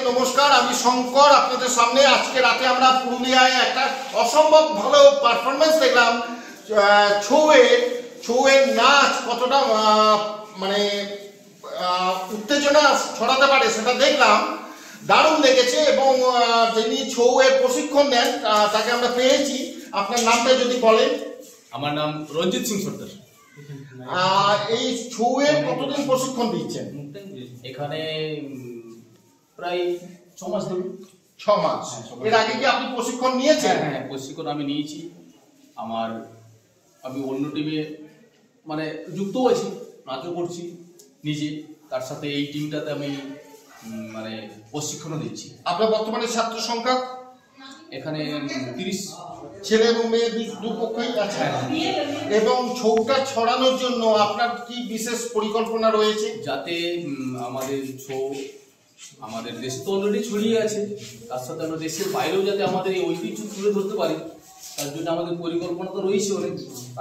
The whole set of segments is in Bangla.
নমস্কার, আমি শঙ্কর। আপনাদের সামনে আজকে রাতে আমরা পুরুলিয়ায় একটা অসম্ভব ভালো পারফরমেন্স দেখলাম। ছৌয়ের নাচ কতটা মানে উত্তেজনা ছড়াতে পারে সেটা দেখলাম, দারুণ লেগেছে। এবং যিনি ছৌয়ের প্রশিক্ষণ নেন তাকে আমরা পেয়েছি। আপনার নামটা যদি বলেন। আমার নাম রঞ্জিত সিং সর্দার। এই ছৌয়ের কতদিন প্রশিক্ষণ দিচ্ছেন? এখানে প্রায় 6 মাস ধরে। 6 মাস। এর আগে কি আপনি প্রশিক্ষণ নিয়েছেন? হ্যাঁ, প্রশিক্ষণ আমি নিয়েছি। আমি অন্য টিমে মানে যুক্ত আছি, নাচও করছি নিজে, তার সাথে এই টিমটাতে আমি মানে প্রশিক্ষণও দিচ্ছি। আপনার বর্তমানে ছাত্র সংখ্যা এখানে 30 ছেলে এবং মেয়ে দুপক্ষই আছে। এবং ছৌটা ছড়ানোর জন্য আপনার কি বিশেষ পরিকল্পনা রয়েছে? যাতে আমাদের ছৌ আমাদের দেশে তো অলরেডি ছড়িয়ে আছে, তার সাথে আমরা দেশের বাইরেও যাতে আমাদের এই ঐতিহ্য তুলে ধরতে পারি, তার জন্য আমাদের পরিকল্পনা তো রয়েছে অনেক।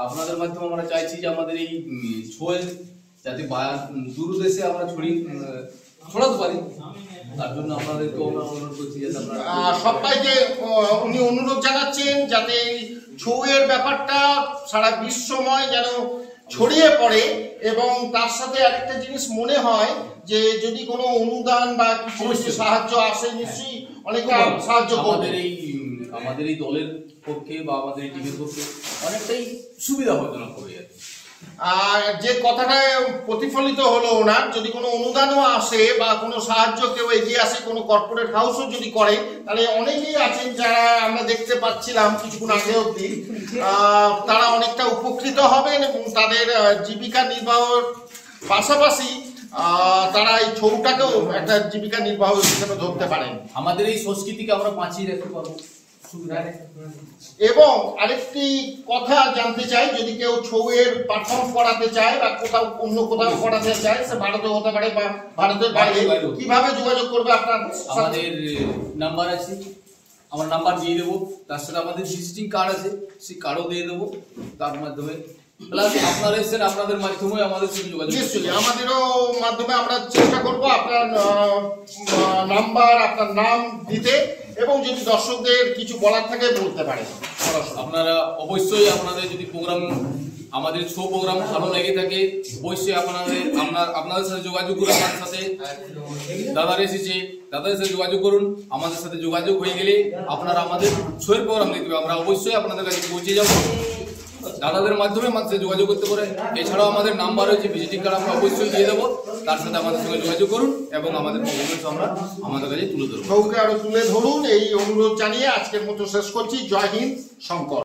আপনাদের মাধ্যমে আমরা চাইছি যে আমাদের এই ছৌয়ের যাতে দূর দেশে আমরা ছড়াতে পারি, তার জন্য আপনাদেরকে অনুরোধ করছি যাতে আপনারা সবাইকে উনি অনুরোধ জানাচ্ছেন যাতে এই ছৌয়ের ব্যাপারটা সারা বিশ্বময় যেন ছড়িয়ে পড়ে। এবং তার সাথে আরেকটা জিনিস মনে হয় যে যদি কোনো অনুদান বা কিছু সাহায্য আসে, নিশ্চয়ই অনেকটা সাহায্য করবে। আমাদের এই দলের পক্ষে বা আমাদের এই টিমের পক্ষে অনেকটাই সুবিধা হজনক হবে। আর যে কথাটা প্রতিফলিত হলো ওনার, যদি কোনো অনুদানও আসে বা কোনো সাহায্য কেউ এগিয়ে আসে, কোনো কর্পোরেট হাউসও যদি করে, তাহলে অনেকেই আছেন যারা আমরা দেখতে পাচ্ছিলাম কিছুক্ষণ আগে অবধি, তারা অনেকটা উপকৃত হবেন এবং তাদের জীবিকা নির্বাহের পাশাপাশি তারা এই ছৌটাকেও একটা জীবিকা নির্বাহ হিসেবে ধরতে পারেন। আমাদের এই সংস্কৃতিকে আমরা বাঁচিয়ে রাখতে পারবো। এবং আরেকটি কথা জানতে চাই, যদি কেউ ছৌয়ের পারফর্ম করাতে চায় বা অন্য কোথাও করাতে চায়, সে ভারতে হতে পারে বা ভারতের বাইরে, কিভাবে যোগাযোগ করবে? আপনার আমাদের নাম্বার আছে, আমার নাম্বার দিয়ে দেবো, তার সাথে আমাদের ভিজিটিং কার্ড আছে, সেই কার্ডও দিয়ে দেবো। তার মাধ্যমে আপনারা এসেছেন, আপনাদের মাধ্যমে আমাদের সঙ্গে যোগাযোগ। নিশ্চয়ই আমাদেরও মাধ্যমে আমরা চেষ্টা করবো আপনার নাম্বার, আপনার নাম দিতে, এবং যদি দর্শকদের কিছু বলার থাকে বলতে পারেন। আপনারা অবশ্যই আপনাদের যদি প্রোগ্রাম, আমাদের ছৌ প্রোগ্রাম ভালো লেগে থাকে, অবশ্যই আপনাদের সাথে যোগাযোগ করুন। আমাদের সাথে দাদারা এসেছে, দাদাদের সাথে যোগাযোগ করুন। আমাদের সাথে যোগাযোগ হয়ে গেলে আপনারা আমাদের ছৌয়ের প্রোগ্রাম দেখবে, আমরা অবশ্যই আপনাদের কাছে পৌঁছে যাব। দাদাদের মাধ্যমে আমাদের সাথে যোগাযোগ করতে পারেন। এছাড়াও আমাদের নাম্বার রয়েছে, ভিজিটিং কার্ড আমরা অবশ্যই দিয়ে দেবো। তার সাথে আমাদের সঙ্গে যোগাযোগ করুন এবং আমাদের পারফরমেন্স আমরা আমাদের কাছে তুলে ধরুন। ছৌকে আরো তুলে ধরুন, এই অনুরোধ জানিয়ে আজকের মতো শেষ করছি। জয় হিন্দ, শঙ্কর।